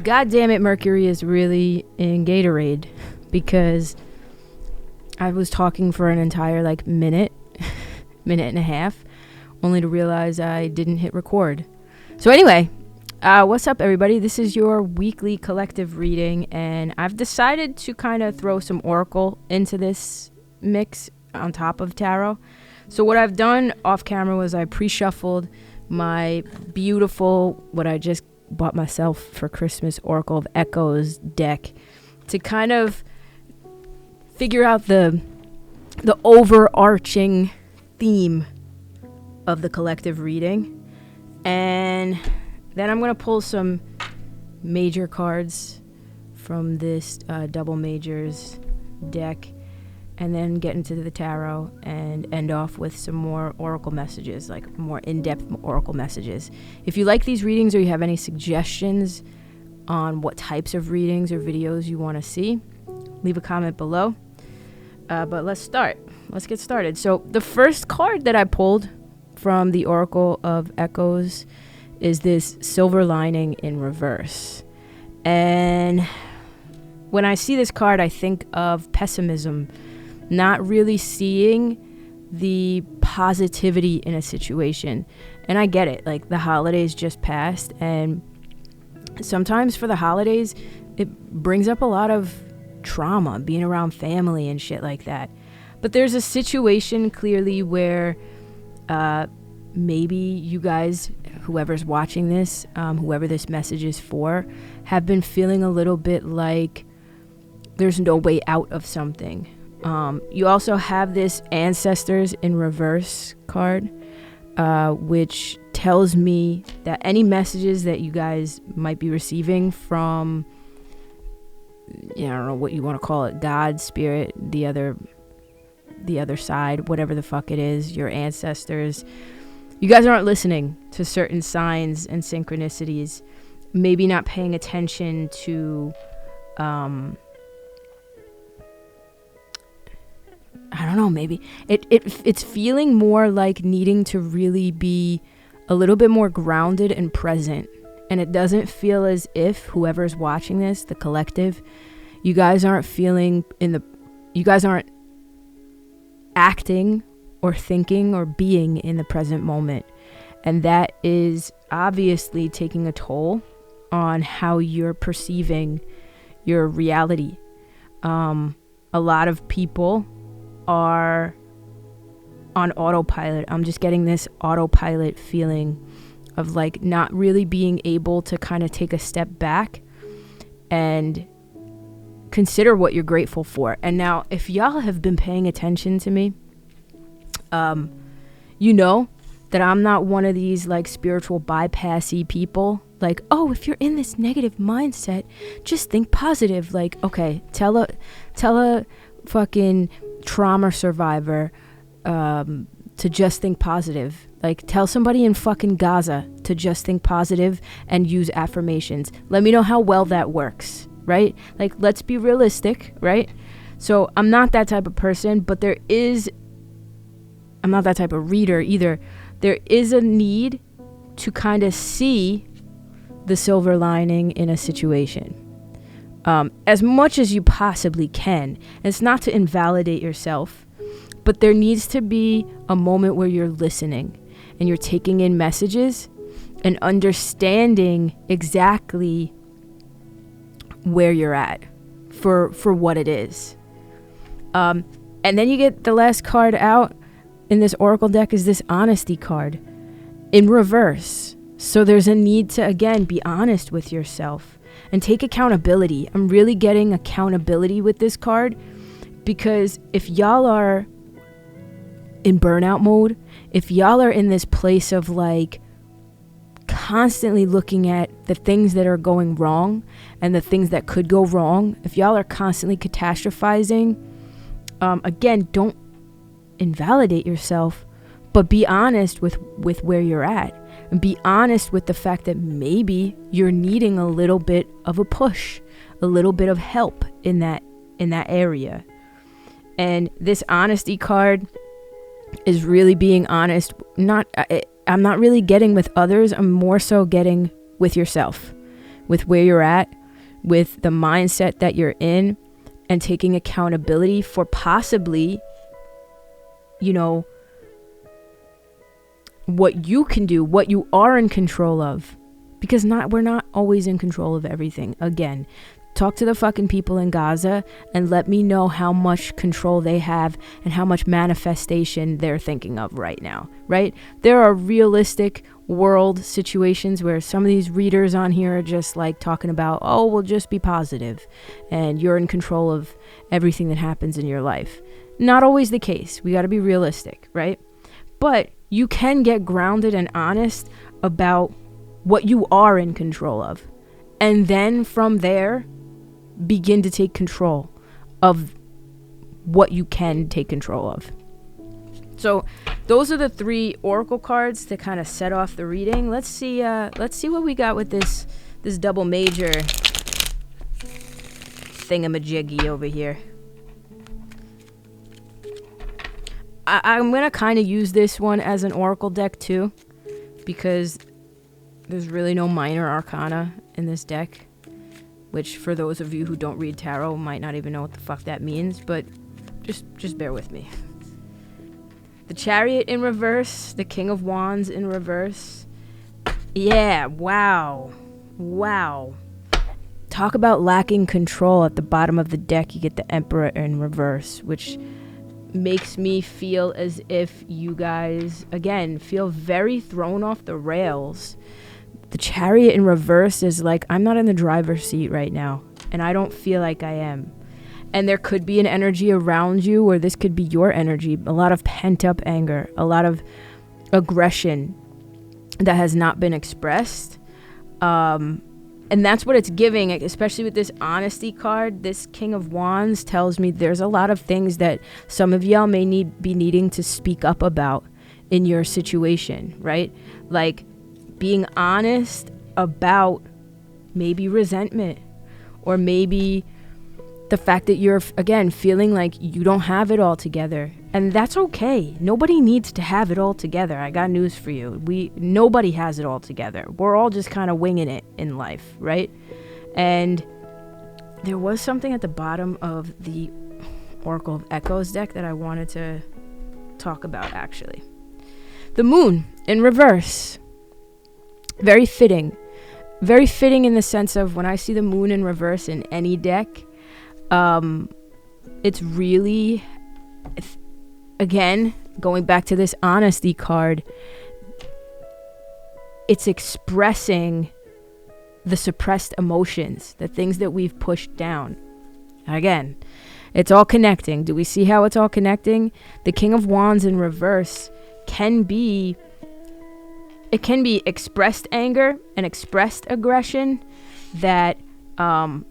God damn it, Mercury is really in Gatorade, because I was talking for an entire minute and a half, only to realize I didn't hit record. So anyway, what's up, everybody? This is your weekly collective reading, and I've decided to kind of throw some oracle into this mix on top of tarot. So what I've done off camera was I pre-shuffled my beautiful, what I just bought myself for Christmas, Oracle of Echoes deck to kind of figure out the overarching theme of the collective reading. And then I'm going to pull some major cards from this double majors deck, and then get into the tarot and end off with some more oracle messages, like more in-depth oracle messages. If you like these readings, or you have any suggestions on what types of readings or videos you want to see, leave a comment below. But let's get started. So the first card that I pulled from the Oracle of Echoes is this silver lining in reverse. And when I see this card, I think of pessimism, not really seeing the positivity in a situation. And I get it, like the holidays just passed, and sometimes for the holidays it brings up a lot of trauma, being around family and shit like that. But there's a situation clearly where maybe you guys, whoever's watching this, whoever this message is for, have been feeling a little bit like there's no way out of something. You also have this ancestors in reverse card, which tells me that any messages that you guys might be receiving from, I don't know what you want to call it, God, spirit, the other side, whatever the fuck it is, your ancestors, you guys aren't listening to certain signs and synchronicities, maybe not paying attention to, I don't know, maybe it's feeling more like needing to really be a little bit more grounded and present. And it doesn't feel as if whoever's watching this, the collective, you guys aren't acting or thinking or being in the present moment. And that is obviously taking a toll on how you're perceiving your reality. A lot of people are on autopilot. I'm just getting this autopilot feeling of like not really being able to kind of take a step back and consider what you're grateful for. And now, if y'all have been paying attention to me, you know that I'm not one of these like spiritual bypassy people. Like, oh, if you're in this negative mindset, just think positive. Like, okay, tell a fucking trauma survivor to just think positive. Like, tell somebody in fucking Gaza to just think positive and use affirmations. Let me know how well that works, right? Like, let's be realistic, right? So I'm not that type of person, but I'm not that type of reader either. There is a need to kind of see the silver lining in a situation, as much as you possibly can. And it's not to invalidate yourself, but there needs to be a moment where you're listening and you're taking in messages and understanding exactly where you're at for what it is. And then you get the last card out in this oracle deck is this honesty card in reverse. So there's a need to, again, be honest with yourself and take accountability. I'm really getting accountability with this card, because if y'all are in burnout mode, if y'all are in this place of like constantly looking at the things that are going wrong and the things that could go wrong, if y'all are constantly catastrophizing, again, don't invalidate yourself, but be honest with where you're at, and be honest with the fact that maybe you're needing a little bit of a push, a little bit of help in that area. And this honesty card is really being honest. I'm not really getting with others. I'm more so getting with yourself, with where you're at, with the mindset that you're in, and taking accountability for possibly, you know, what you can do, what you are in control of. Because we're not always in control of everything. Again, talk to the fucking people in Gaza and let me know how much control they have and how much manifestation they're thinking of right now, right? There are realistic world situations where some of these readers on here are just like talking about, oh, well, just be positive and you're in control of everything that happens in your life. Not always the case. We got to be realistic, right? But you can get grounded and honest about what you are in control of. And then from there, begin to take control of what you can take control of. So those are the 3 oracle cards to kind of set off the reading. Let's see what we got with this double major thingamajiggy over here. I'm going to kind of use this one as an oracle deck too, because there's really no minor arcana in this deck, which for those of you who don't read tarot might not even know what the fuck that means, but just bear with me. The Chariot in reverse, the King of Wands in reverse. Yeah, wow. Talk about lacking control. At the bottom of the deck, you get the Emperor in reverse, which makes me feel as if you guys, again, feel very thrown off the rails. The Chariot in reverse is like, I'm not in the driver's seat right now, and I don't feel like I am. And there could be an energy around you, or this could be your energy, a lot of pent-up anger, a lot of aggression that has not been expressed. And that's what it's giving, especially with this honesty card. This King of Wands tells me there's a lot of things that some of y'all may be needing to speak up about in your situation, right? Like being honest about maybe resentment, or maybe the fact that you're, again, feeling like you don't have it all together. And that's okay. Nobody needs to have it all together. I got news for you. Nobody has it all together. We're all just kind of winging it in life, right? And there was something at the bottom of the Oracle of Echoes deck that I wanted to talk about, actually. The Moon in reverse. Very fitting. Very fitting in the sense of when I see the Moon in reverse in any deck, it's really, again, going back to this honesty card, it's expressing the suppressed emotions, the things that we've pushed down. Again, it's all connecting. Do we see how it's all connecting? The King of Wands in reverse can be expressed anger and expressed aggression that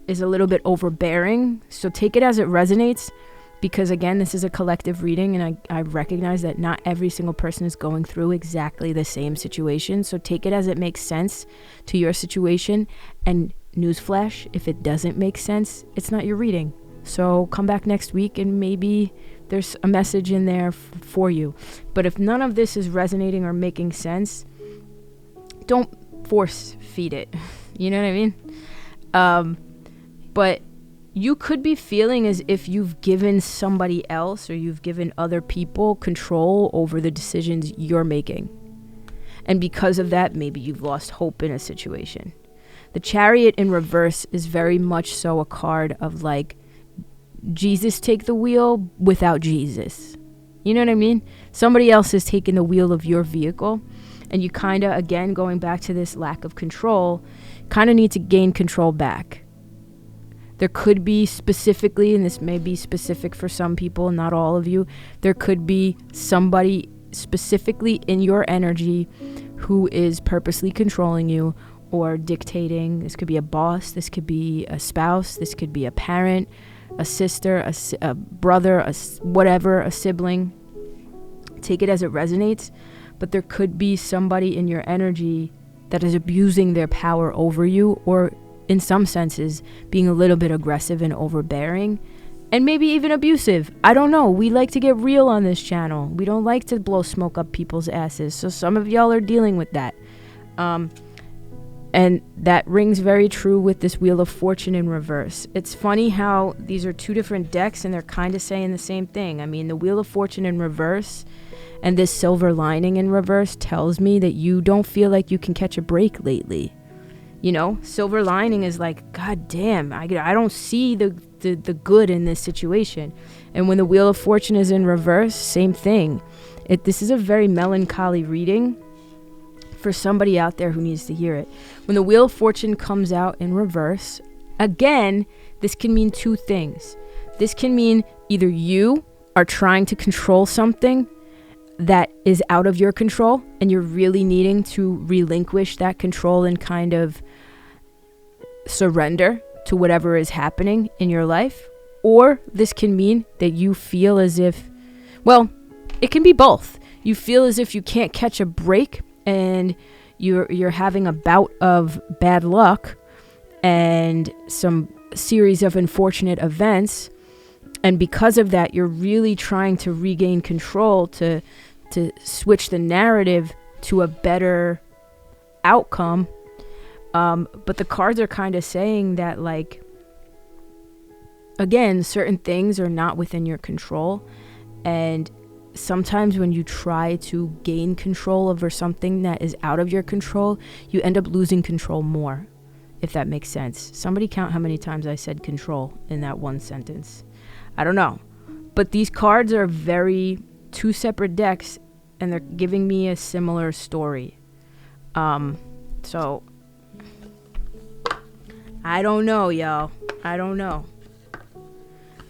is a little bit overbearing. So take it as it resonates, because again, this is a collective reading, and I recognize that not every single person is going through exactly the same situation. So take it as it makes sense to your situation. And newsflash, if it doesn't make sense, it's not your reading. So come back next week and maybe there's a message in there for you. But if none of this is resonating or making sense, don't force feed it. You know what I mean? But you could be feeling as if you've given somebody else, or you've given other people control over the decisions you're making. And because of that, maybe you've lost hope in a situation. The Chariot in reverse is very much so a card of like, Jesus take the wheel without Jesus. You know what I mean? Somebody else is taking the wheel of your vehicle, and you kind of, again, going back to this lack of control, kind of need to gain control back. There could be specifically, and this may be specific for some people, not all of you, there could be somebody specifically in your energy who is purposely controlling you or dictating. This could be a boss, this could be a spouse, this could be a parent, a sister, a brother, whatever, a sibling. Take it as it resonates. But there could be somebody in your energy that is abusing their power over you, or in some senses being a little bit aggressive and overbearing, and maybe even abusive. I don't know. We like to get real on this channel. We don't like to blow smoke up people's asses. So some of y'all are dealing with that. And that rings very true with this Wheel of Fortune in reverse. It's funny how these are two different decks and they're kind of saying the same thing. I mean, the Wheel of Fortune in reverse and this silver lining in reverse tells me that you don't feel like you can catch a break lately. You know, silver lining is like, God damn, I don't see the good in this situation. And when the Wheel of Fortune is in reverse, same thing. This is a very melancholy reading for somebody out there who needs to hear it. When the Wheel of Fortune comes out in reverse, again, this can mean two things. This can mean either you are trying to control something that is out of your control and you're really needing to relinquish that control and kind of surrender to whatever is happening in your life. Or this can mean that you feel as if, well, it can be both. You feel as if you can't catch a break and you're having a bout of bad luck and some series of unfortunate events, and because of that you're really trying to regain control to switch the narrative to a better outcome. But the cards are kind of saying that, like, again, certain things are not within your control, and sometimes when you try to gain control over something that is out of your control, you end up losing control more, if that makes sense. Somebody count how many times I said control in that one sentence. I don't know. But these cards are two separate decks, and they're giving me a similar story. So, I don't know, y'all. I don't know.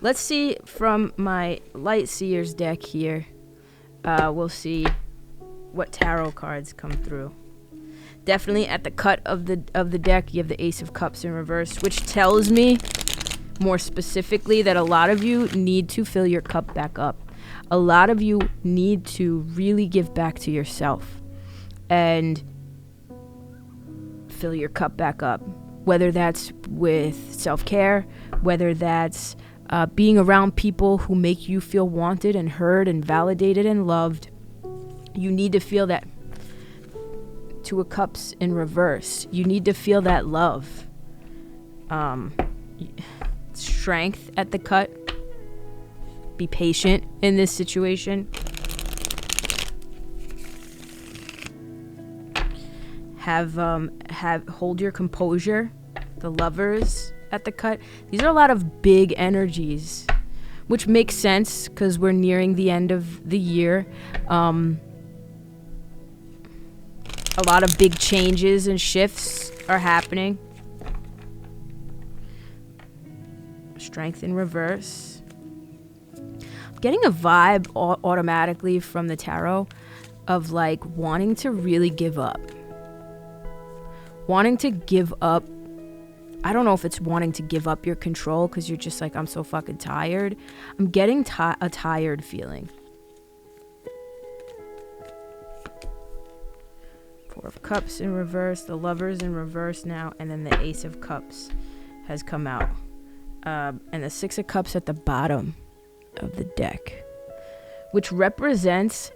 Let's see from my Light Seers deck here. We'll see what tarot cards come through. Definitely at the cut of the deck, you have the Ace of Cups in reverse, which tells me more specifically that a lot of you need to fill your cup back up. A lot of you need to really give back to yourself and fill your cup back up. Whether that's with self-care, whether that's being around people who make you feel wanted and heard and validated and loved. You need to feel that. Two of Cups in reverse. You need to feel that love. Strength at the cut. Be patient in this situation. Hold your composure. The Lovers at the cut. These are a lot of big energies, which makes sense because we're nearing the end of the year. A lot of big changes and shifts are happening. Strength in reverse. I'm getting a vibe automatically from the tarot of like wanting to really give up. Wanting to give up. I don't know if it's wanting to give up your control because you're just like, I'm so fucking tired. I'm getting a tired feeling. Four of Cups in reverse, the Lovers in reverse now, and then the Ace of Cups has come out. And the Six of Cups at the bottom of the deck, which represents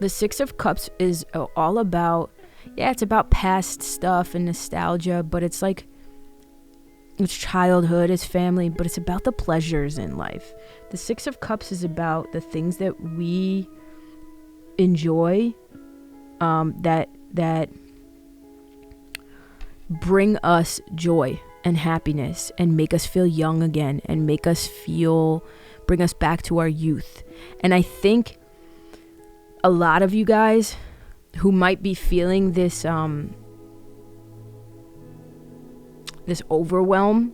the Six of Cups is all about, it's about past stuff and nostalgia, but it's like, it's childhood, it's family, but it's about the pleasures in life. The Six of Cups is about the things that we enjoy, that bring us joy and happiness and make us feel young again and bring us back to our youth. And I think a lot of you guys who might be feeling this this overwhelm,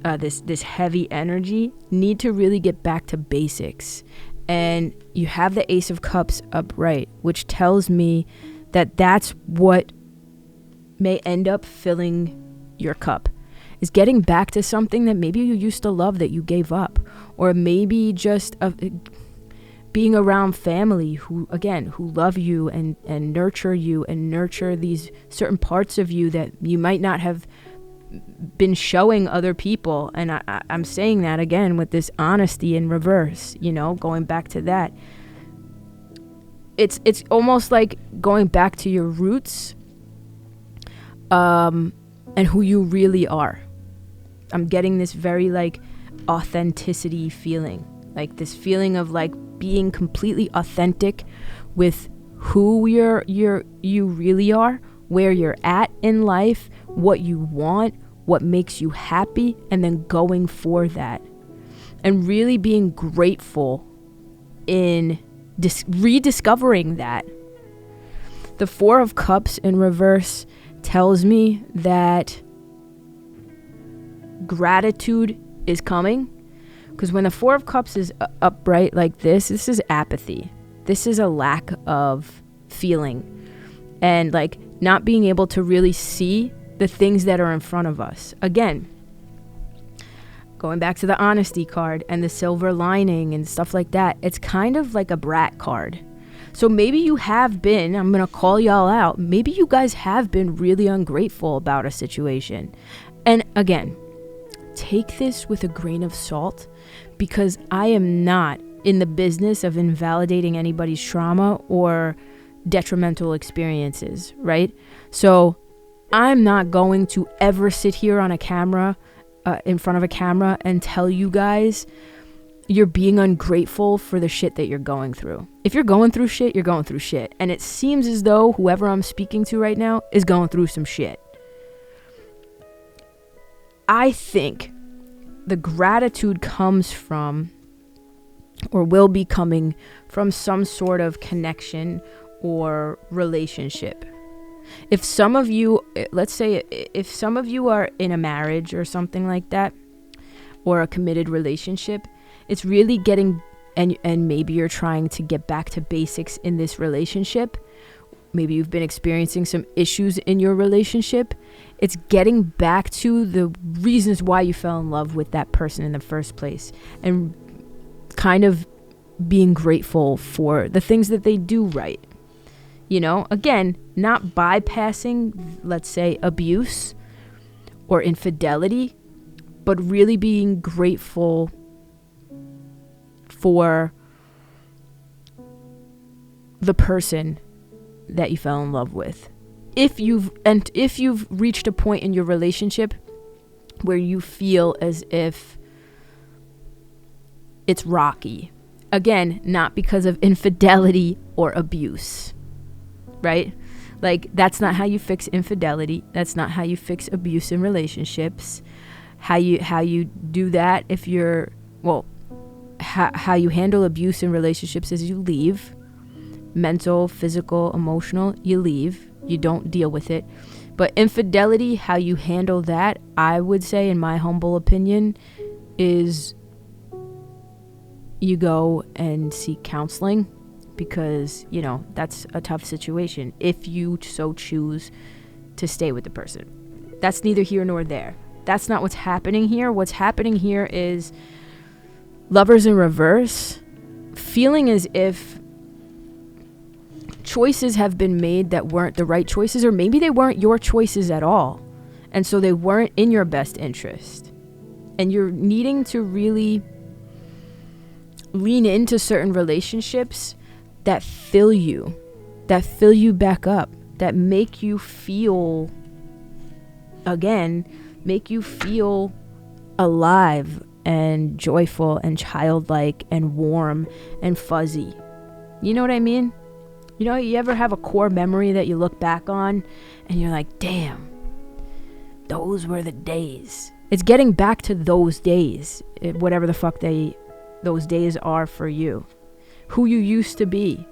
this heavy energy, need to really get back to basics. And you have the Ace of Cups upright, which tells me that that's what may end up filling your cup, is getting back to something that maybe you used to love that you gave up, or maybe just being around family who love you and nurture you and nurture these certain parts of you that you might not have been showing other people. And I'm saying that again with this honesty in reverse, going back to that. It's almost like going back to your roots and who you really are. I'm getting this very like authenticity feeling, like this feeling of like being completely authentic with who you really are, where you're at in life, what you want, what makes you happy, and then going for that. And really being grateful in rediscovering that. The Four of Cups in reverse tells me that gratitude is coming, because when the Four of Cups is upright like this is apathy. This is a lack of feeling and like not being able to really see the things that are in front of us. Again, going back to the honesty card and the silver lining and stuff like that, it's kind of like a brat card. So maybe you have been, I'm going to call y'all out, maybe you guys have been really ungrateful about a situation. And again, take this with a grain of salt, because I am not in the business of invalidating anybody's trauma or detrimental experiences, right? So I'm not going to ever sit here on a camera, in front of a camera, and tell you guys you're being ungrateful for the shit that you're going through. If you're going through shit, you're going through shit. And it seems as though whoever I'm speaking to right now is going through some shit. I think the gratitude comes from, or will be coming from, some sort of connection or relationship. If some of you, let's say, if some of you are in a marriage or something like that, or a committed relationship, it's really getting, and maybe you're trying to get back to basics in this relationship. Maybe you've been experiencing some issues in your relationship. It's getting back to the reasons why you fell in love with that person in the first place, and kind of being grateful for the things that they do right. You know, again, not bypassing, let's say, abuse or infidelity, but really being grateful for the person that you fell in love with. If you've reached a point in your relationship where you feel as if it's rocky, again, not because of infidelity or abuse, right? Like, that's not how you fix infidelity. That's not how you fix abuse in relationships. How you do that, if you're, well, how you handle abuse in relationships is you leave. Mental, physical, emotional, you leave. You don't deal with it. But infidelity, how you handle that, I would say, in my humble opinion, is you go and seek counseling, because, you know, that's a tough situation if you so choose to stay with the person. That's neither here nor there. That's not what's happening here. What's happening here is Lovers in reverse, feeling as if choices have been made that weren't the right choices, or maybe they weren't your choices at all, and so they weren't in your best interest. And you're needing to really lean into certain relationships that fill you back up, that make you feel, again, make you feel alive and joyful and childlike and warm and fuzzy. You know what I mean? You know, you ever have a core memory that you look back on and you're like, damn, those were the days. It's getting back to those days, whatever the fuck those days are for you, who you used to be.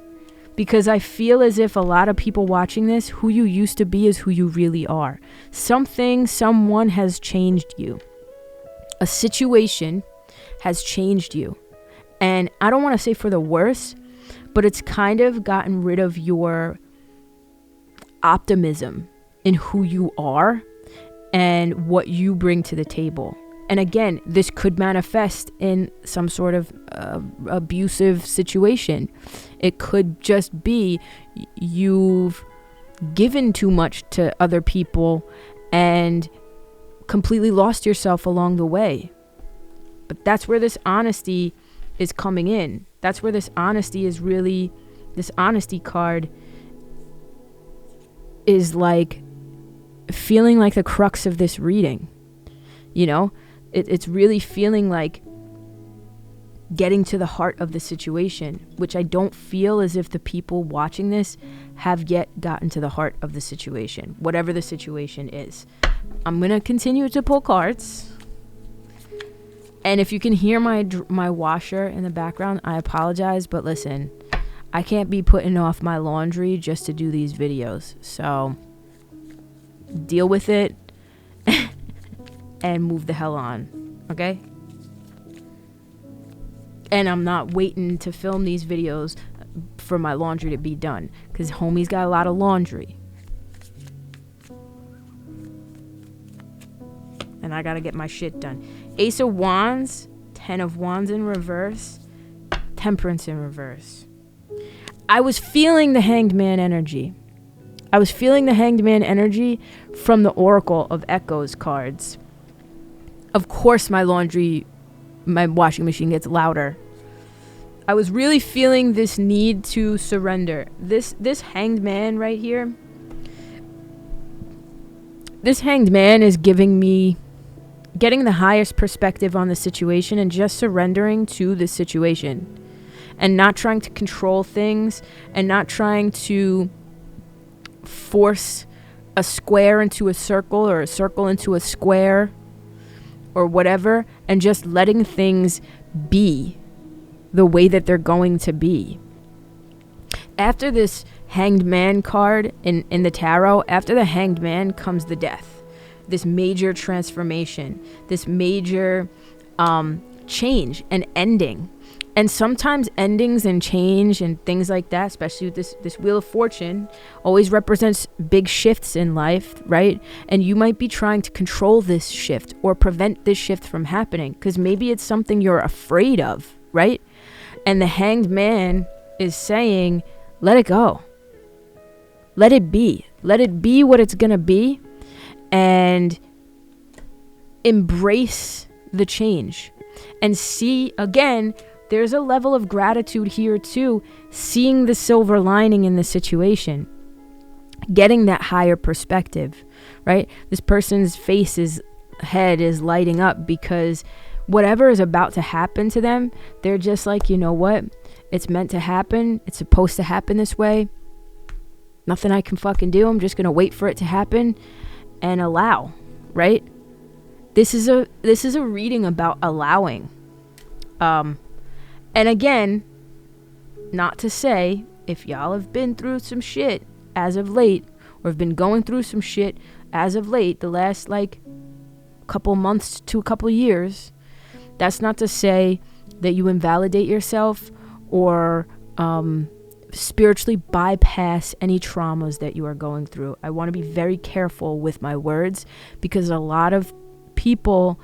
Because I feel as if a lot of people watching this, who you used to be is who you really are. Someone has changed you. A situation has changed you. And I don't want to say for the worse, but it's kind of gotten rid of your optimism in who you are and what you bring to the table. And again, this could manifest in some sort of abusive situation. It could just be you've given too much to other people and completely lost yourself along the way. But that's where this honesty is coming in. That's where this honesty is really, this honesty card is like feeling like the crux of this reading. You know, it's really feeling like getting to the heart of the situation, which I don't feel as if the people watching this have yet gotten to the heart of the situation, whatever the situation is. I'm going to continue to pull cards. And if you can hear my washer in the background, I apologize. But listen, I can't be putting off my laundry just to do these videos. So deal with it and move the hell on. Okay? And I'm not waiting to film these videos for my laundry to be done, because homie's got a lot of laundry. And I gotta get my shit done. Ace of Wands, 10 of Wands in reverse, Temperance in reverse. I was feeling the Hanged Man energy. I was feeling the Hanged Man energy from the Oracle of Echoes cards. Of course my washing machine gets louder. I was really feeling this need to surrender. This Hanged Man right here. This Hanged Man is giving me getting the highest perspective on the situation and just surrendering to the situation. And not trying to control things, and not trying to force a square into a circle or a circle into a square or whatever, and just letting things be the way that they're going to be. After this Hanged Man card in the tarot, after the Hanged Man comes the Death. This major transformation, this major change and ending. And sometimes endings and change and things like that, especially with this Wheel of Fortune, always represents big shifts in life, right? And you might be trying to control this shift or prevent this shift from happening, because maybe it's something you're afraid of, right? And the Hanged Man is saying, let it go. Let it be. Let it be what it's going to be, and embrace the change. And see, again, there's a level of gratitude here too, seeing the silver lining in the situation, getting that higher perspective, right? This person's head is lighting up because whatever is about to happen to them, they're just like, you know what? It's meant to happen. It's supposed to happen this way. Nothing I can fucking do. I'm just going to wait for it to happen and allow, right? This is a reading about allowing. And again, not to say, if y'all have been through some shit as of late, or have been going through some shit as of late, the last couple months to a couple years, that's not to say that you invalidate yourself or spiritually bypass any traumas that you are going through. I want to be very careful with my words, because a lot of people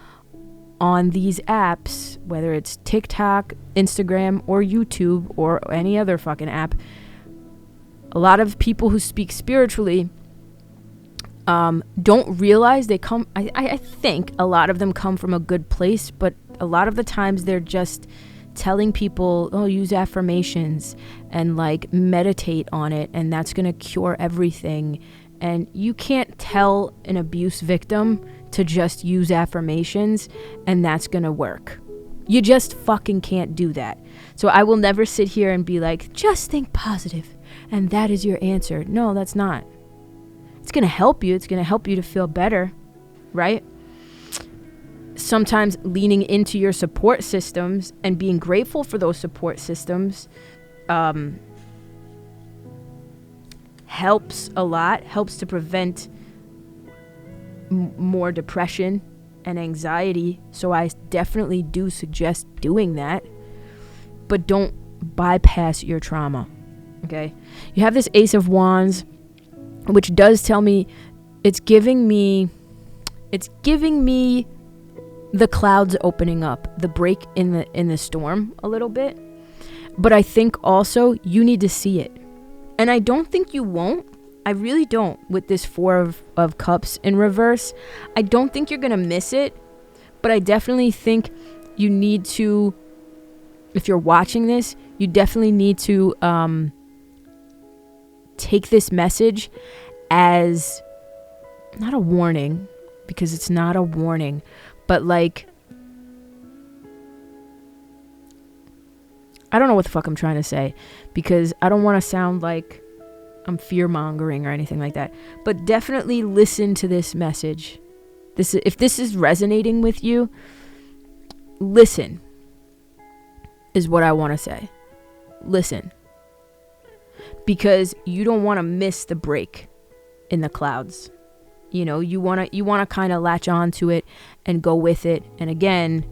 on these apps, whether it's TikTok, Instagram, or YouTube, or any other fucking app, a lot of people who speak spiritually don't realize they come, I think a lot of them come from a good place, but a lot of the times they're just telling people, oh, use affirmations and meditate on it, and that's gonna cure everything. And you can't tell an abuse victim to just use affirmations and that's gonna work. You just fucking can't do that. So I will never sit here and be like, just think positive and that is your answer. No, that's not. It's gonna help you. It's gonna help you to feel better, right? Sometimes leaning into your support systems and being grateful for those support systems helps a lot, helps to prevent more depression and anxiety. So I definitely do suggest doing that, but don't bypass your trauma. Okay, you have this Ace of Wands, which does tell me it's giving me the clouds opening up, the break in the storm a little bit. But I think also you need to see it, and I don't think you won't. I really don't. With this Four of Cups in reverse, I don't think you're gonna miss it, but I definitely think you need to, if you're watching this, you definitely need to take this message as not a warning, because it's not a warning, but like, I don't know what the fuck I'm trying to say, because I don't want to sound like I'm fear-mongering or anything like that. But definitely listen to this message. If this is resonating with you, listen, is what I want to say. Listen. Because you don't want to miss the break in the clouds. You know, you want to kind of latch on to it and go with it. And again,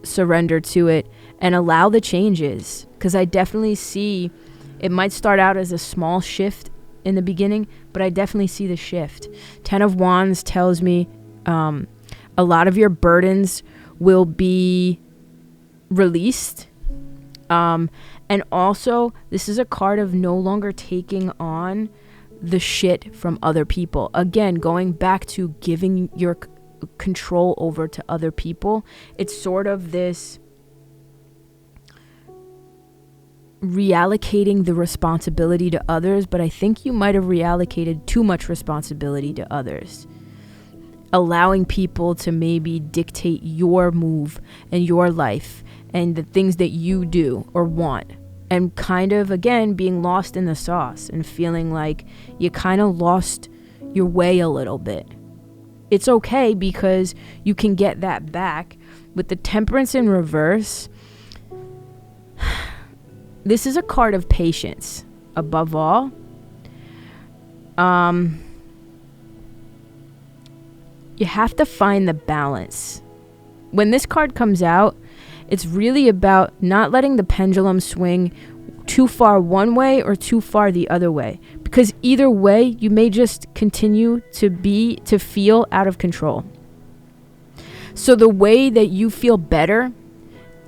surrender to it and allow the changes. Because I definitely see, it might start out as a small shift in the beginning, but I definitely see the shift. 10 of Wands tells me a lot of your burdens will be released. And also, this is a card of no longer taking on the shit from other people. Again, going back to giving your control over to other people. It's sort of this reallocating the responsibility to others, but I think you might have reallocated too much responsibility to others. Allowing people to maybe dictate your move and your life and the things that you do or want. And kind of, again, being lost in the sauce and feeling like you kind of lost your way a little bit. It's okay, because you can get that back. With the Temperance in reverse, this is a card of patience, above all. You have to find the balance. When this card comes out, it's really about not letting the pendulum swing too far one way or too far the other way. Because either way, you may just continue to feel out of control. So the way that you feel better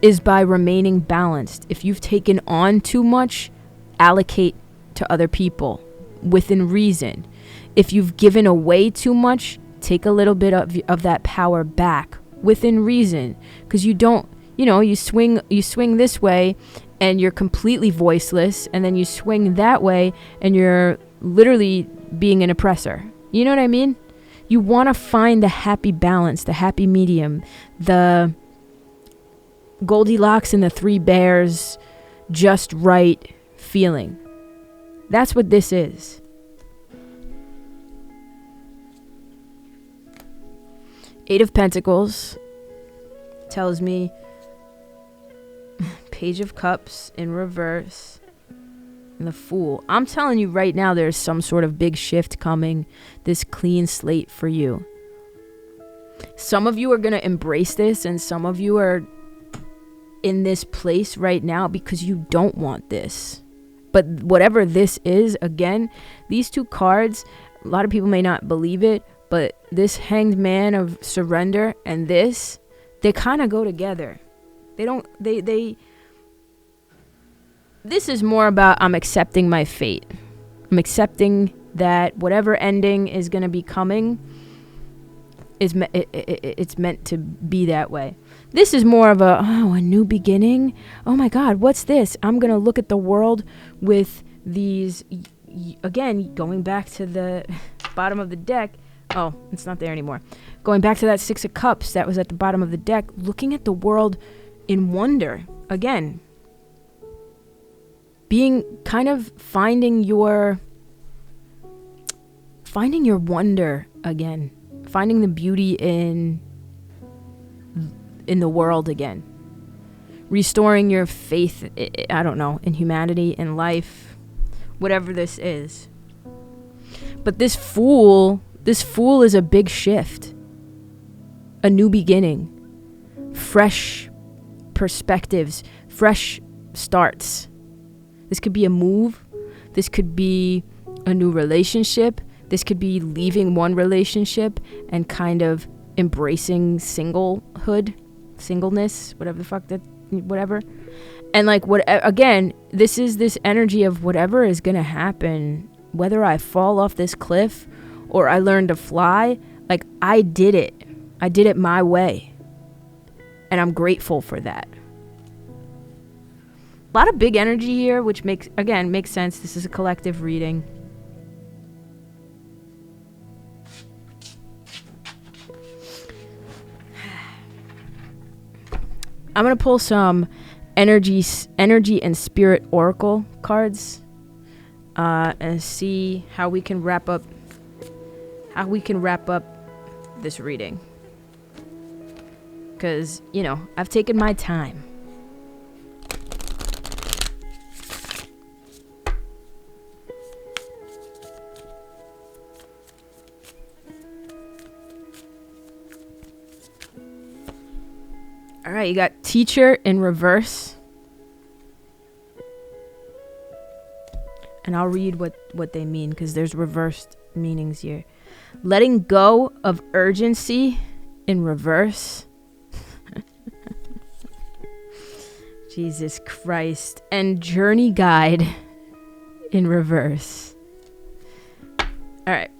is by remaining balanced. If you've taken on too much, allocate to other people within reason. If you've given away too much, take a little bit of that power back within reason. Because you don't, you swing this way and you're completely voiceless, and then you swing that way and you're literally being an oppressor. You know what I mean? You want to find the happy balance, the happy medium, the Goldilocks and the Three Bears just right feeling. That's what this is. Eight of Pentacles tells me Page of Cups in reverse and the Fool. I'm telling you right now, there's some sort of big shift coming, this clean slate for you. Some of you are going to embrace this, and some of you are in this place right now because you don't want this. But whatever this is, again, these two cards, a lot of people may not believe it, but this Hanged Man of surrender and this, they kind of go together. This is more about, I'm accepting my fate. I'm accepting that whatever ending is going to be coming it's meant to be that way. This is more of a new beginning. Oh my God, what's this? I'm going to look at the world with these, again, going back to the bottom of the deck. Oh, it's not there anymore. Going back to that Six of Cups that was at the bottom of the deck, looking at the world in wonder. Again, being kind of finding your wonder again. Finding the beauty in the world again. Restoring your faith, I don't know, in humanity, in life, whatever this is. But this Fool is a big shift. A new beginning. Fresh perspectives, fresh starts. This could be a move. This could be a new relationship. This could be leaving one relationship and kind of embracing singleness, whatever the fuck whatever. And like, again, this is this energy of whatever is going to happen, whether I fall off this cliff or I learn to fly, like I did it. I did it my way. And I'm grateful for that. A lot of big energy here, which makes sense. This is a collective reading. I'm going to pull some energy and spirit oracle cards and see how we can wrap up this reading. Because, you know, I've taken my time. All right, you got teacher in reverse. And I'll read what they mean because there's reversed meanings here. Letting go of urgency in reverse. Jesus Christ. And journey guide in reverse. All right.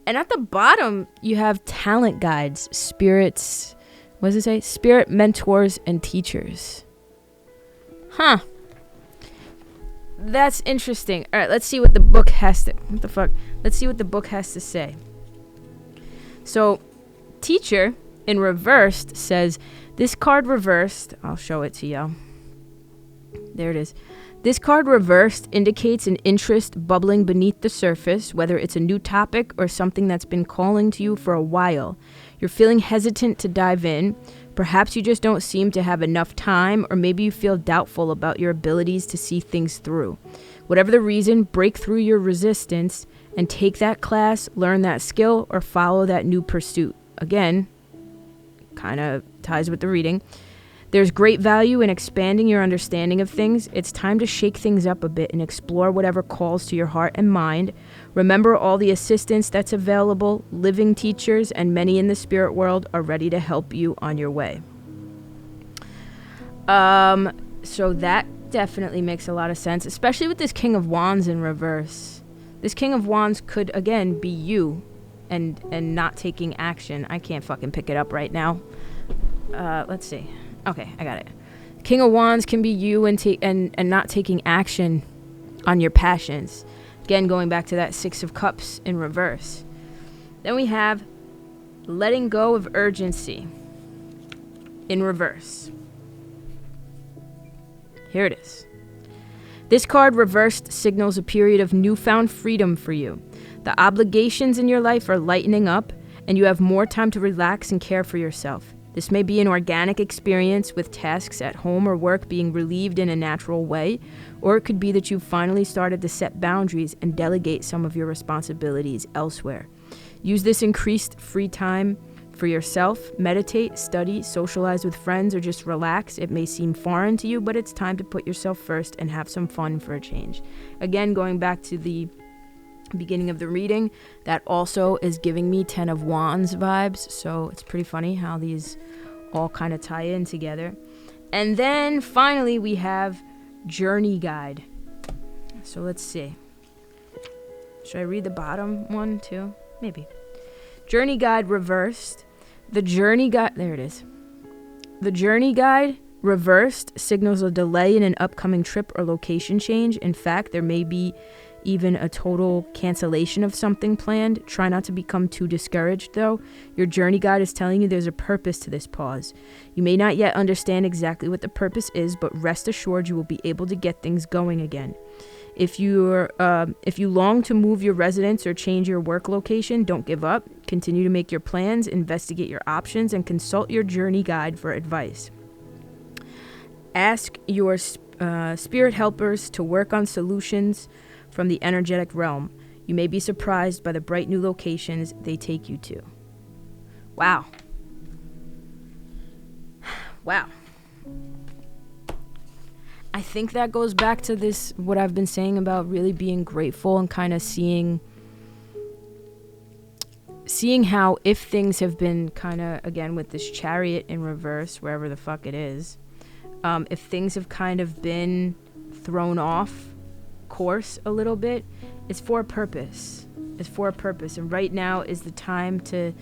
And at the bottom, you have talent guides, spirits. What does it say? Spirit mentors and teachers. Huh. That's interesting. All right, let's see what the book has to... What the fuck? Let's see what the book has to say. So, teacher in reversed says, this card reversed... I'll show it to y'all. There it is. This card reversed indicates an interest bubbling beneath the surface, whether it's a new topic or something that's been calling to you for a while. You're feeling hesitant to dive in. Perhaps you just don't seem to have enough time, or maybe you feel doubtful about your abilities to see things through. Whatever the reason, break through your resistance and take that class, learn that skill, or follow that new pursuit. Again, kind of ties with the reading. There's great value in expanding your understanding of things. It's time to shake things up a bit and explore whatever calls to your heart and mind. Remember all the assistance that's available. Living teachers and many in the spirit world are ready to help you on your way. So that definitely makes a lot of sense, especially with this King of Wands in reverse. This King of Wands could, again, be you and not taking action. I can't fucking pick it up right now. Let's see. Okay, I got it. King of Wands can be you and not taking action on your passions. Again, going back to that Six of Cups in reverse. Then we have letting go of urgency in reverse. Here it is. This card reversed signals a period of newfound freedom for you. The obligations in your life are lightening up, and you have more time to relax and care for yourself. This may be an organic experience with tasks at home or work being relieved in a natural way, or it could be that you've finally started to set boundaries and delegate some of your responsibilities elsewhere. Use this increased free time for yourself, meditate, study, socialize with friends, or just relax. It may seem foreign to you, but it's time to put yourself first and have some fun for a change. Again, going back to the beginning of the reading, that also is giving me 10 of Wands vibes, so it's pretty funny how these all kind of tie in together. And then finally we have journey guide. So let's see, should I read the bottom one too? Maybe. Journey guide reversed. The journey guide, there it is. The journey guide reversed signals a delay in an upcoming trip or location change. In fact, there may be even a total cancellation of something planned. Try not to become too discouraged, though. Your journey guide is telling you there's a purpose to this pause. You may not yet understand exactly what the purpose is, but rest assured you will be able to get things going again. If you long to move your residence or change your work location, don't give up. Continue to make your plans, investigate your options, and consult your journey guide for advice. Ask your spirit helpers to work on solutions from the energetic realm. You may be surprised by the bright new locations they take you to. Wow. Wow. I think that goes back to this, what I've been saying about really being grateful and kind of seeing how if things have been kind of, again, with this Chariot in reverse, wherever the fuck it is, if things have kind of been thrown off course a little bit, it's for a purpose. It's for a purpose. And right now is the time to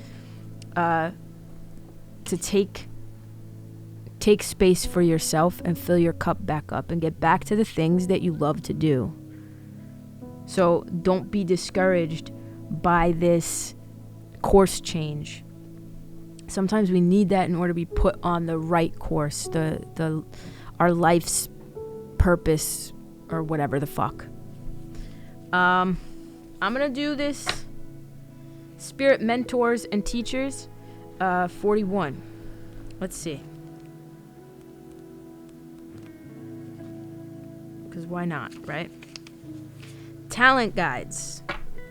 take space for yourself and fill your cup back up and get back to the things that you love to do. So don't be discouraged by this course change. Sometimes we need that in order to be put on the right course, our life's purpose, or whatever the fuck. I'm gonna do this Spirit Mentors and Teachers 41. Let's see. Because why not, right? Talent Guides.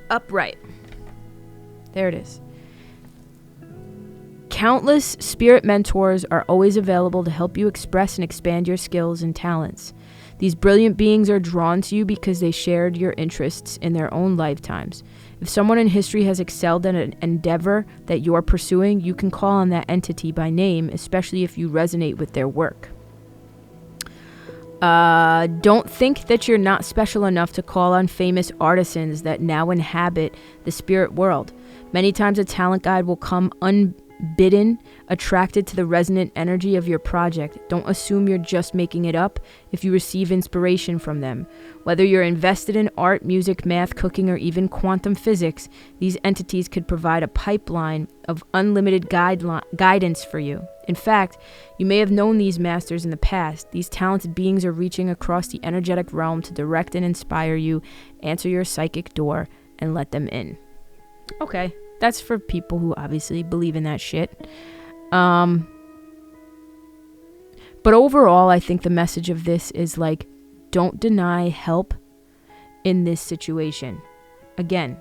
Upright. There it is. Countless spirit mentors are always available to help you express and expand your skills and talents. These brilliant beings are drawn to you because they shared your interests in their own lifetimes. If someone in history has excelled in an endeavor that you're pursuing, you can call on that entity by name, especially if you resonate with their work. Don't think that you're not special enough to call on famous artisans that now inhabit the spirit world. Many times a talent guide will come unbidden, attracted to the resonant energy of your project. Don't assume you're just making it up if you receive inspiration from them. Whether you're invested in art, music, math, cooking, or even quantum physics, these entities could provide a pipeline of unlimited guidance for you. In fact, you may have known these masters in the past. These talented beings are reaching across the energetic realm to direct and inspire you. Answer your psychic door and let them in. Okay, that's for people who obviously believe in that shit. But overall, I think the message of this is like, don't deny help in this situation. Again,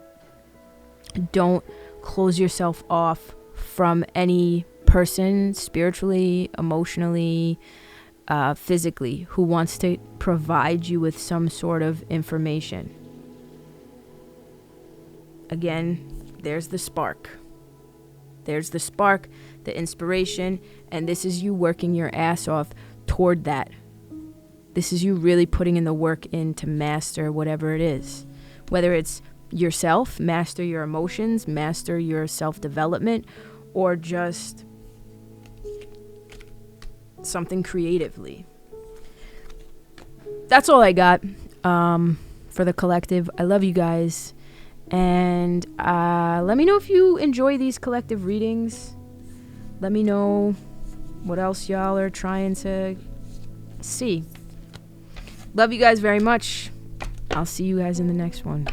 don't close yourself off from any person, spiritually, emotionally, physically, who wants to provide you with some sort of information. Again, there's the spark. There's the spark, the inspiration, and this is you working your ass off toward that. This is you really putting in the work in to master whatever it is. Whether it's yourself, master your emotions, master your self-development, or just something creatively. That's all I got for the collective. I love you guys. And let me know if you enjoy these collective readings. Let me know what else y'all are trying to see. Love you guys very much. I'll see you guys in the next one.